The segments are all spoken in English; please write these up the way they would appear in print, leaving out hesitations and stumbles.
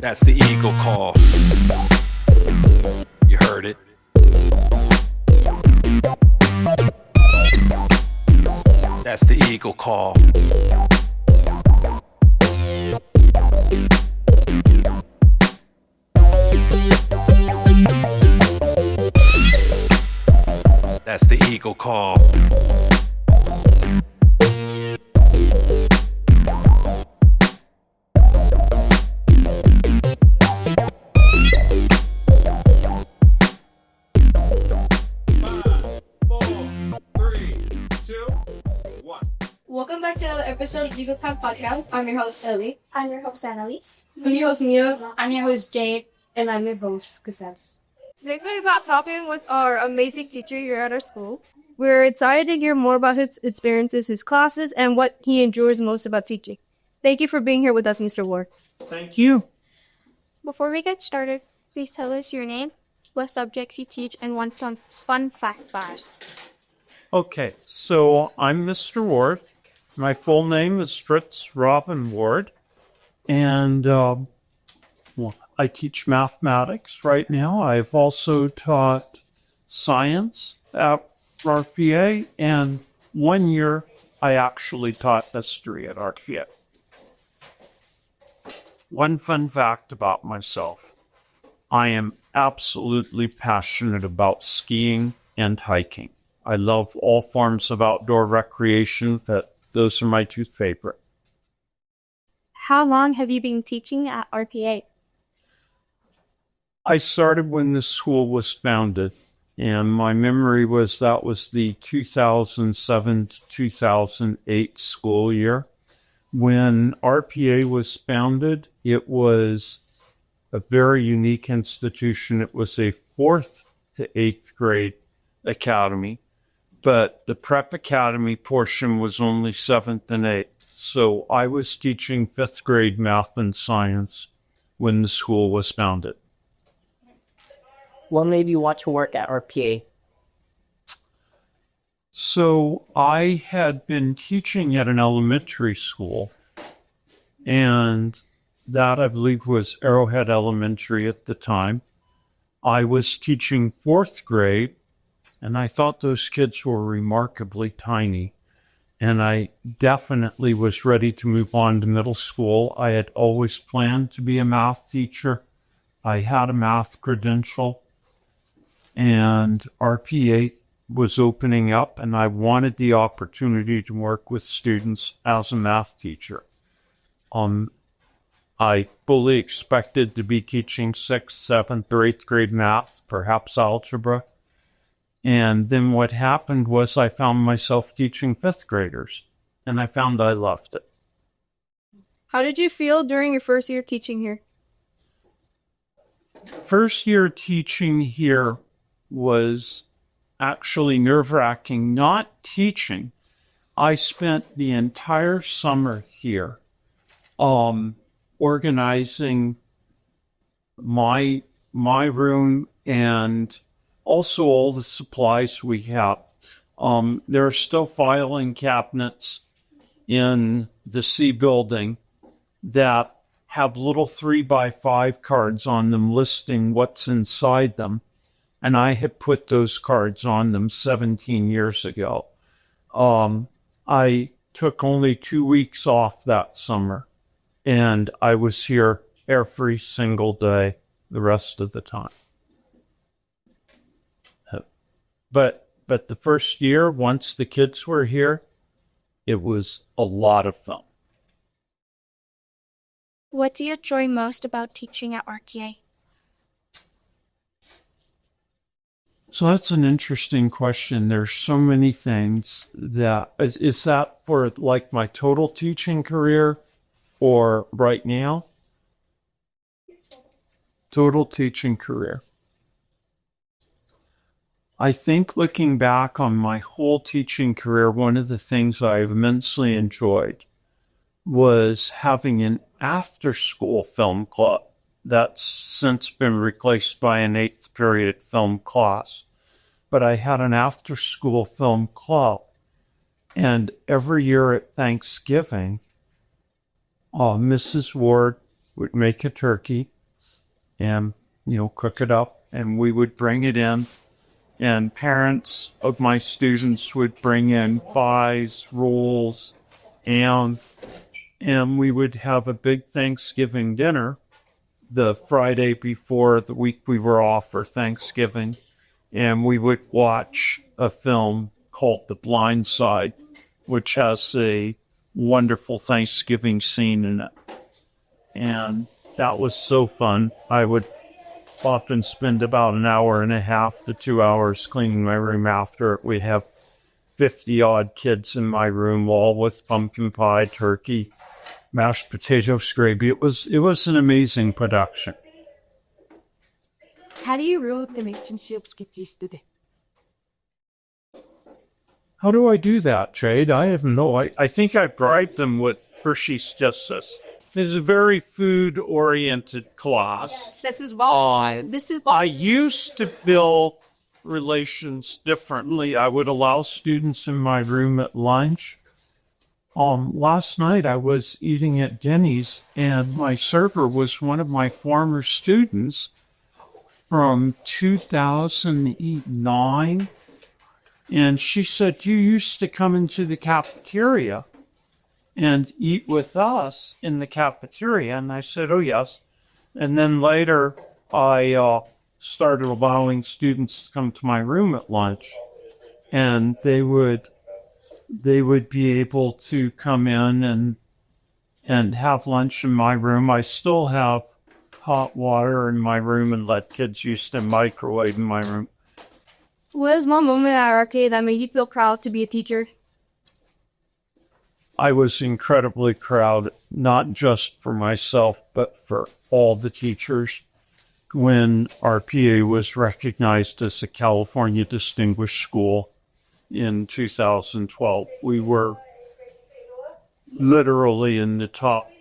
That's the Eagle Call. You heard it. That's the Eagle Call. That's the Eagle Call. Welcome back to another episode of Eagle Time Podcast. I'm your host, Ellie. I'm your host, Annalise. I'm your host, Mia. I'm your host, Jade. And I'm your host, Cassette. Today we're about talking with our amazing teacher here at our school. We're excited to hear more about his experiences, his classes, and what he enjoys most about teaching. Thank you for being here with us, Mr. Ward. Thank you. Before we get started, please tell us your name, what subjects you teach, and one fun fact about us. Okay, so I'm Mr. Ward. My full name is Fritz Robin Ward, and I teach mathematics right now. I've also taught science at RPA, and 1 year I actually taught history at RPA. One fun fact about myself: I am absolutely passionate about skiing and hiking. I love all forms of outdoor recreation. Those are my two favorite. How long have you been teaching at RPA? I started when the school was founded, and my memory was that was the 2007 to 2008 school year. When RPA was founded, it was a very unique institution. It was a 4th to 8th grade academy, but the prep academy portion was only 7th and 8th. So I was teaching 5th grade math and science when the school was founded. What made you want to work at RPA? So I had been teaching at an elementary school, and that I believe was Arrowhead Elementary at the time. I was teaching 4th grade, and I thought those kids were remarkably tiny. And I definitely was ready to move on to middle school. I had always planned to be a math teacher. I had a math credential, and RPA was opening up, and I wanted the opportunity to work with students as a math teacher. I fully expected to be teaching 6th, 7th, or 8th grade math, perhaps algebra. And then what happened was I found myself teaching 5th graders, and I found I loved it. How did you feel during your first year teaching here? First year teaching here was actually nerve-wracking. Not teaching. I spent the entire summer here organizing my room and also all the supplies we have. There are still filing cabinets in the C building that have little 3x5 cards on them listing what's inside them. And I had put those cards on them 17 years ago. I took only 2 weeks off that summer, and I was here every single day the rest of the time. But the first year, once the kids were here, it was a lot of fun. What do you enjoy most about teaching at RPA? So that's an interesting question. There's so many things that... Is that for like my total teaching career or right now? Total teaching career. I think looking back on my whole teaching career, one of the things I've immensely enjoyed was having an after-school film club that's since been replaced by an 8th period film class. But I had an after-school film club, and every year at Thanksgiving, Mrs. Ward would make a turkey and, cook it up, and we would bring it in. And parents of my students would bring in pies, rolls, and we would have a big Thanksgiving dinner the Friday before the week we were off for Thanksgiving. And we would watch a film called The Blind Side, which has a wonderful Thanksgiving scene in it. And that was so fun. I would often spend about an hour and a half to 2 hours cleaning my room after it. We'd have 50-odd kids in my room, all with pumpkin pie, turkey, mashed potatoes, gravy. It was an amazing production. How do you build relationships with your students? How do I do that, Jade? I have no idea. I think I bribed them with Hershey's Kisses. It's a very food-oriented class. This is why. I used to build relations differently. I would allow students in my room at lunch. Last night I was eating at Denny's, and my server was one of my former students from 2009. And she said, you used to come into the cafeteria and eat with us in the cafeteria. And I said, oh, yes. And then later I started allowing students to come to my room at lunch, and they would be able to come in and have lunch in my room. I still have hot water in my room and let kids use the microwave in my room. What is one moment at RK that made you feel proud to be a teacher? I was incredibly proud, not just for myself, but for all the teachers. When RPA was recognized as a California Distinguished School in 2012, we were literally in the top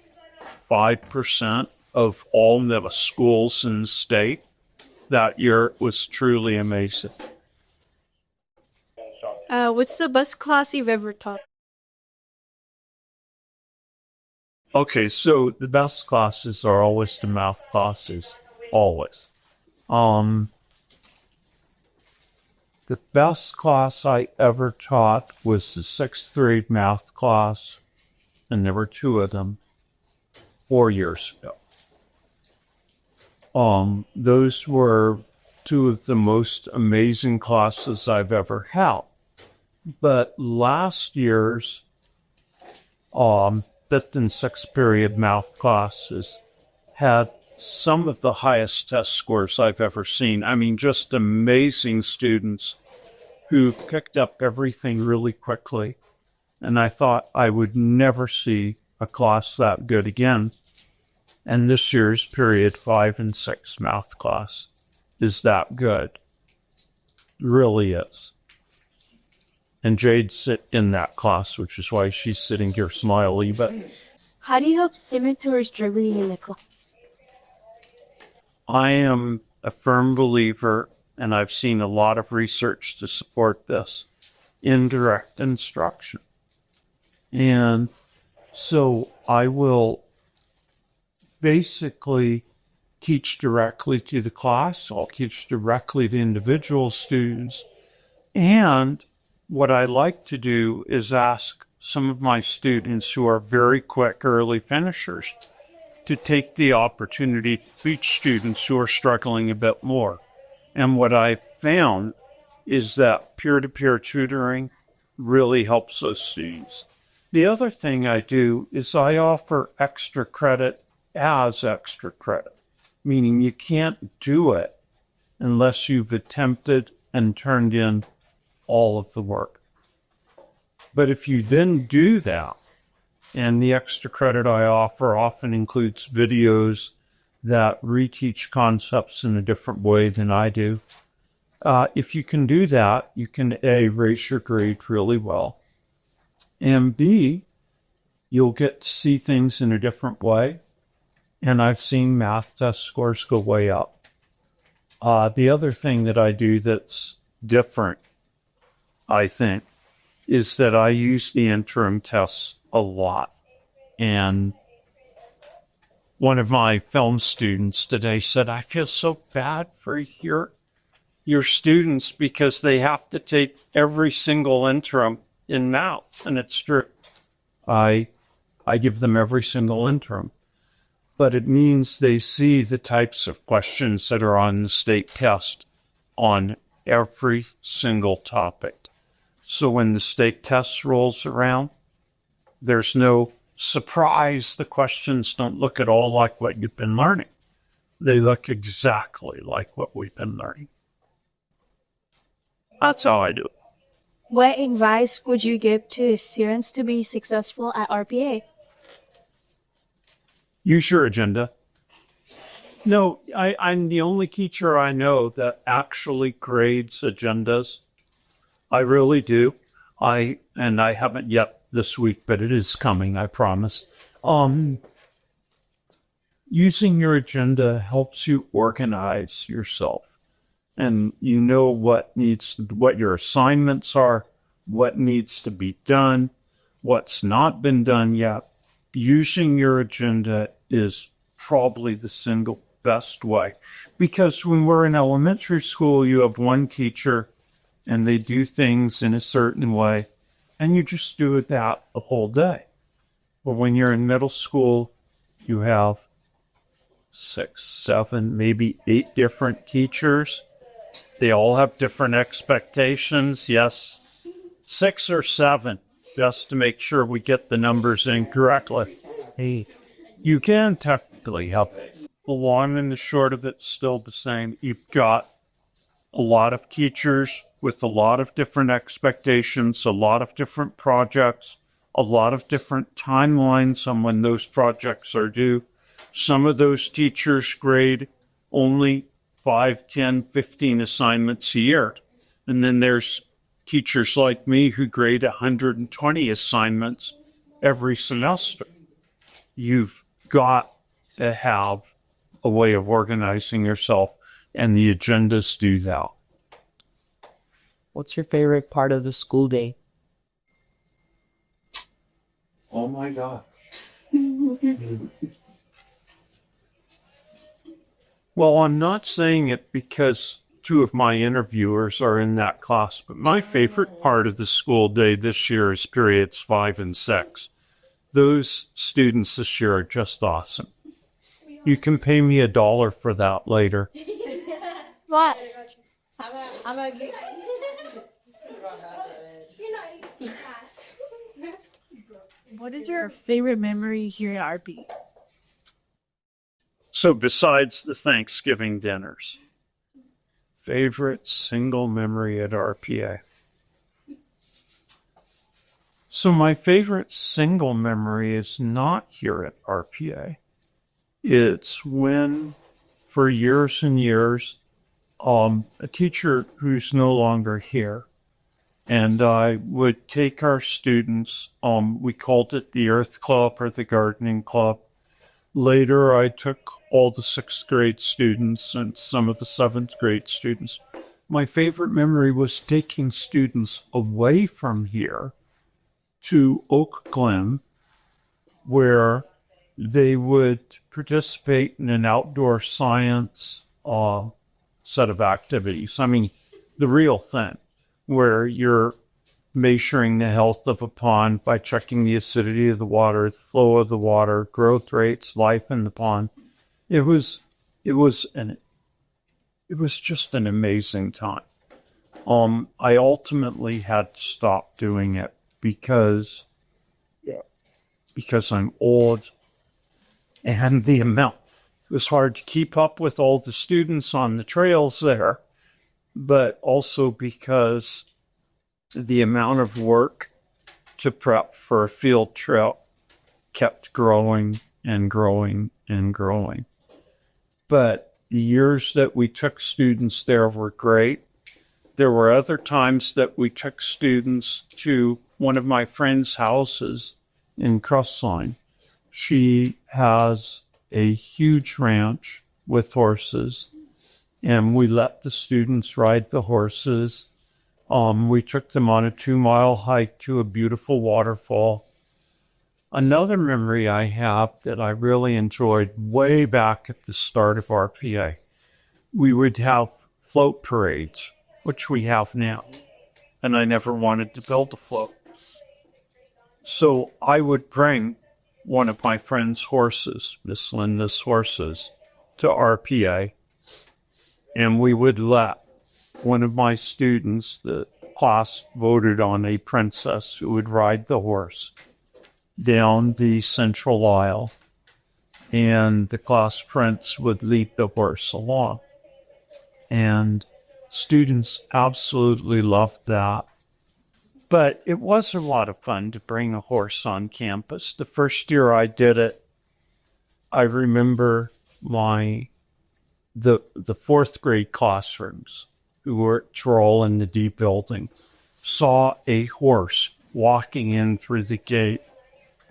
5% of all the schools in the state. That year it was truly amazing. What's the best class you've ever taught? Okay, so the best classes are always the math classes. Always. The best class I ever taught was the 6th grade math class, and there were 2 of them 4 years ago. Those were 2 of the most amazing classes I've ever had. But last year's 5th and 6th period math classes had some of the highest test scores I've ever seen. I mean, just amazing students who picked up everything really quickly. And I thought I would never see a class that good again. And this year's period 5 and 6 math class is that good. It really is. And Jade sit in that class, which is why she's sitting here smiley. But How do you help students who are struggling in the class? I am a firm believer, and I've seen a lot of research to support this, in direct instruction. And so I will basically teach directly to the class. I'll teach directly to individual students. And what I like to do is ask some of my students who are very quick early finishers to take the opportunity to teach students who are struggling a bit more. And what I've found is that peer-to-peer tutoring really helps those students. The other thing I do is I offer extra credit as extra credit, meaning you can't do it unless you've attempted and turned in all of the work. But if you then do that, and the extra credit I offer often includes videos that reteach concepts in a different way than I do. If you can do that, you can A, raise your grade really well, and B, you'll get to see things in a different way. And I've seen math test scores go way up. The other thing that I do that's different, I think, is that I use the interim tests a lot. And One of my film students today said, I feel so bad for your students because they have to take every single interim in math. And it's true. I give them every single interim. But it means they see the types of questions that are on the state test on every single topic. So when the state test rolls around, there's no surprise. The questions don't look at all like what you've been learning. They look exactly like what we've been learning. That's how I do it. What advice would you give to students to be successful at RPA? Use your agenda. No, I'm the only teacher I know that actually grades agendas. I really do. I haven't yet this week, but it is coming, I promise. Using your agenda helps you organize yourself. And you know what your assignments are, what needs to be done, what's not been done yet. Using your agenda is probably the single best way. Because when we're in elementary school, you have one teacher and they do things in a certain way, and you just do that the whole day. But when you're in middle school, you have 6, 7, maybe 8 different teachers. They all have different expectations. Yes, 6 or 7, just to make sure we get the numbers in correctly. Hey, you can technically have the long and the short of it's still the same. You've got a lot of teachers with a lot of different expectations, a lot of different projects, a lot of different timelines on when those projects are due. Some of those teachers grade only 5, 10, 15 assignments a year. And then there's teachers like me who grade 120 assignments every semester. You've got to have a way of organizing yourself, and the agendas do that. What's your favorite part of the school day? Oh my gosh. Well, I'm not saying it because 2 of my interviewers are in that class, but my favorite part of the school day this year is periods 5 and 6. Those students this year are just awesome. You can pay me $1 for that later. What? What is your favorite memory here at RP? So besides the Thanksgiving dinners, favorite single memory at RPA. So my favorite single memory is not here at RPA. It's when, for years and years, a teacher who's no longer here, and I would take our students, we called it the Earth Club or the Gardening Club. Later, I took all the 6th grade students and some of the 7th grade students. My favorite memory was taking students away from here to Oak Glen, where they would participate in an outdoor science set of activities. I mean, the real thing, where you're measuring the health of a pond by checking the acidity of the water, the flow of the water, growth rates, life in the pond. It was just an amazing time. I ultimately had to stop doing it because I'm old, and it was hard to keep up with all the students on the trails there, but also because the amount of work to prep for a field trip kept growing and growing and growing. But the years that we took students there were great. There were other times that we took students to one of my friend's houses in Crestline. She has a huge ranch with horses, and we let the students ride the horses. We took them on a 2-mile hike to a beautiful waterfall. Another memory I have that I really enjoyed way back at the start of RPA, we would have float parades, which we have now. And I never wanted to build a float. So I would bring one of my friend's horses, Miss Linda's horses, to RPA, and we would let one of my students, the class voted on a princess who would ride the horse down the central aisle, and the class prince would lead the horse along. And students absolutely loved that. But it was a lot of fun to bring a horse on campus. The first year I did it, I remember the fourth grade classrooms who were at Troll in the D building saw a horse walking in through the gate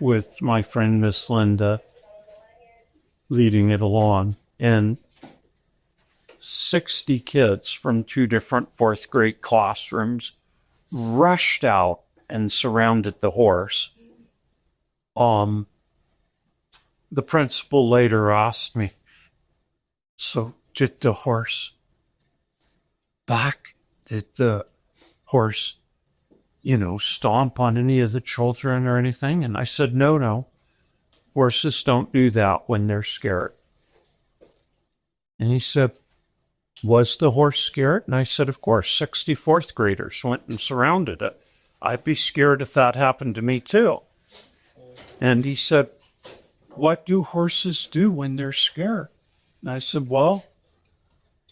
with my friend Miss Linda leading it along. And 60 kids from 2 different fourth grade classrooms rushed out and surrounded the horse. The principal later asked me, so did the horse back? Did the horse, stomp on any of the children or anything? And I said, no. Horses don't do that when they're scared. And he said, was the horse scared? And I said, of course, 60 fourth graders went and surrounded it. I'd be scared if that happened to me too. And he said, what do horses do when they're scared? And I said, well,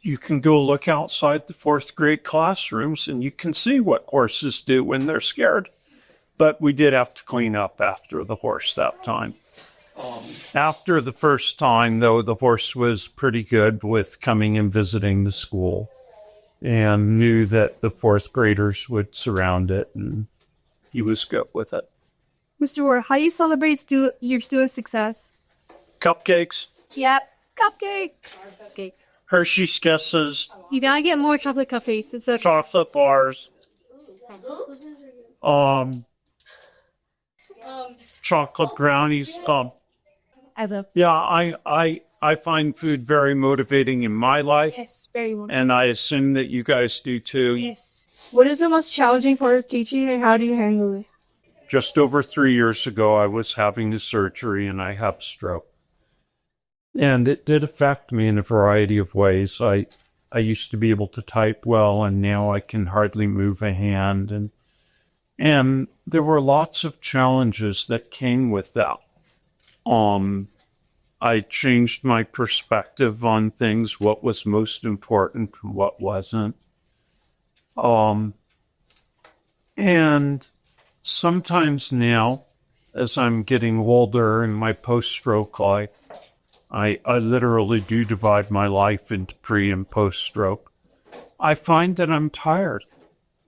you can go look outside the fourth grade classrooms and you can see what horses do when they're scared. But we did have to clean up after the horse that time. After the first time, though, the horse was pretty good with coming and visiting the school and knew that the fourth graders would surround it, and he was good with it. Mr. Ward, how do you celebrate your student success? Cupcakes, Yep. Cupcakes. Hershey's Kisses, You gotta get more chocolate cupcakes. It's a chocolate bars, chocolate brownies. I love. Yeah, I find food very motivating in my life, Yes, very much. and I assume that you guys do too. Yes. What is the most challenging part of teaching, and how do you handle it? Just over 3 years ago, I was having the surgery and I had a stroke. And it did affect me in a variety of ways. I used to be able to type well, and now I can hardly move a hand. And there were lots of challenges that came with that. I changed my perspective on things, what was most important and what wasn't. And sometimes now, as I'm getting older in my post-stroke life, I literally do divide my life into pre and post-stroke. I find that I'm tired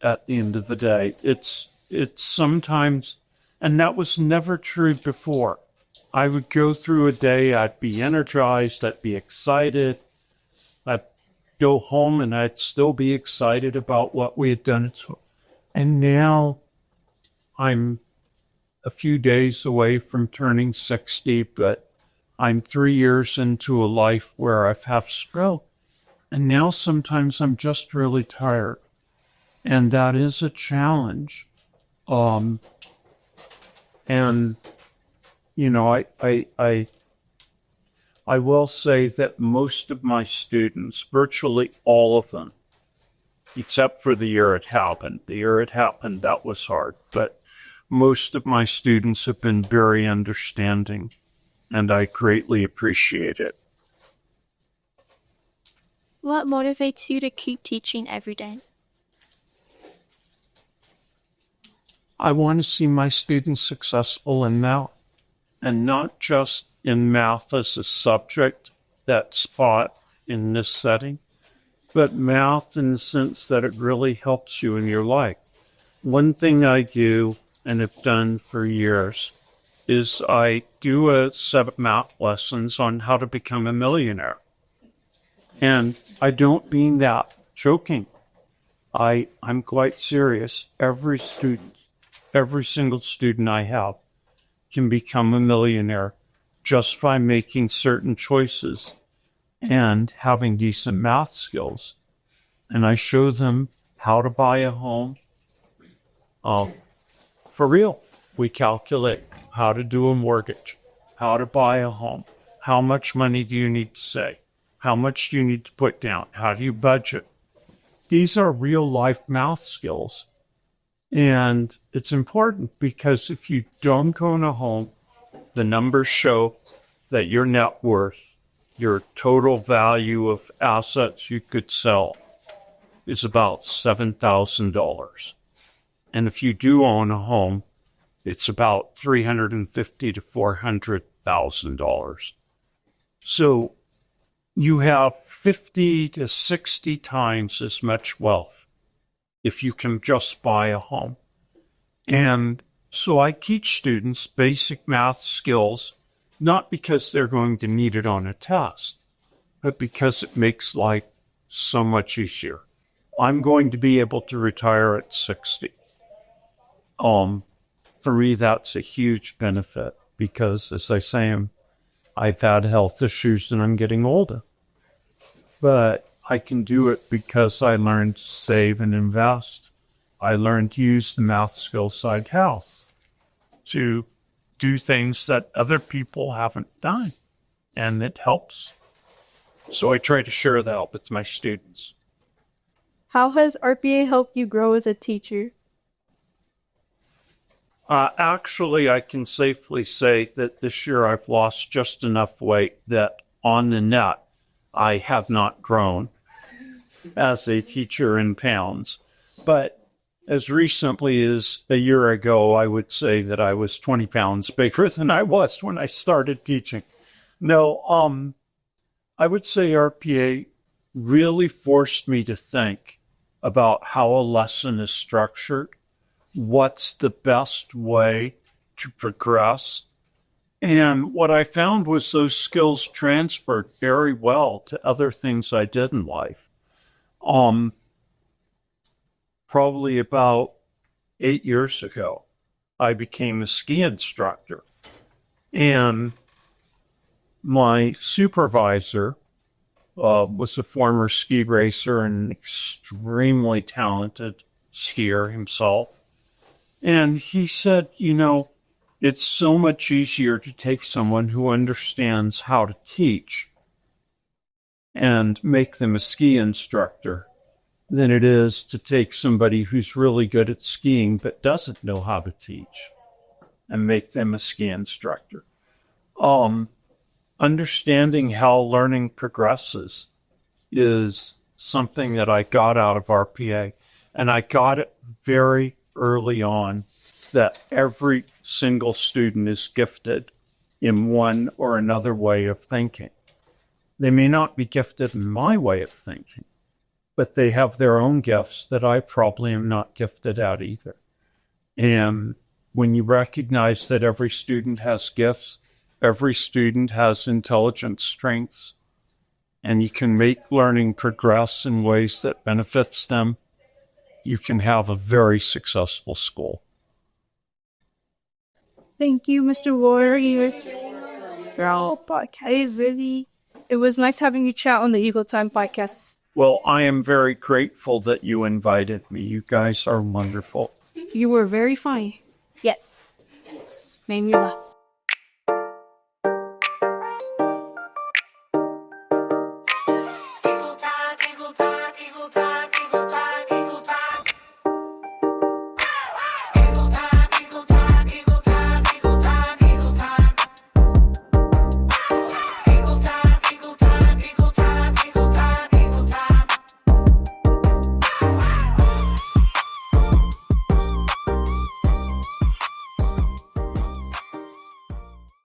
at the end of the day. It's sometimes, and that was never true before. I would go through a day, I'd be energized, I'd be excited. I'd go home and I'd still be excited about what we had done. And now I'm a few days away from turning 60, but I'm 3 years into a life where I've had stroke. And now sometimes I'm just really tired. And that is a challenge. I will say that most of my students, virtually all of them, except for the year it happened, that was hard. But most of my students have been very understanding, and I greatly appreciate it. What motivates you to keep teaching every day? I want to see my students successful in math, and not just in math as a subject that's taught in this setting, but math in the sense that it really helps you in your life. One thing I do, and have done for years, is I do a set of math lessons on how to become a millionaire. And I don't mean that joking. I'm quite serious. Every single student I have, can become a millionaire just by making certain choices and having decent math skills. And I show them how to buy a home. For real, we calculate how to do a mortgage, how to buy a home, how much money do you need to save, how much do you need to put down, how do you budget. These are real life math skills. And it's important because if you don't own a home, the numbers show that your net worth, your total value of assets you could sell, is about $7,000. And if you do own a home, it's about $350,000 to $400,000. So you have 50 to 60 times as much wealth if you can just buy a home. And so I teach students basic math skills, not because they're going to need it on a test, but because it makes life so much easier. I'm going to be able to retire at 60. For me, that's a huge benefit because, as I say, I've had health issues and I'm getting older. But I can do it because I learned to save and invest. I learned to use the math skills I have to do things that other people haven't done, and it helps. So I try to share that with my students. How has RPA helped you grow as a teacher? Actually, I can safely say that this year I've lost just enough weight that on the net, I have not grown as a teacher in pounds. But as recently as a year ago, I would say that I was 20 pounds bigger than I was when I started teaching. No, I would say RPA really forced me to think about how a lesson is structured, what's the best way to progress. And what I found was those skills transferred very well to other things I did in life. Probably about 8 years ago, I became a ski instructor. And my supervisor was a former ski racer and an extremely talented skier himself. And he said, you know, it's so much easier to take someone who understands how to teach and make them a ski instructor than it is to take somebody who's really good at skiing but doesn't know how to teach and make them a ski instructor. Understanding how learning progresses is something that I got out of RPA, and I got it very early on that every single student is gifted in one or another way of thinking. They may not be gifted in my way of thinking, but they have their own gifts that I probably am not gifted at either. And when you recognize that every student has gifts, every student has intelligent strengths, and you can make learning progress in ways that benefits them, you can have a very successful school. Thank you, Mr. Warrior. It was nice having you chat on the Eagle Time podcast. Well, I am very grateful that you invited me. You guys are wonderful. You were very funny. Yes. Made me laugh.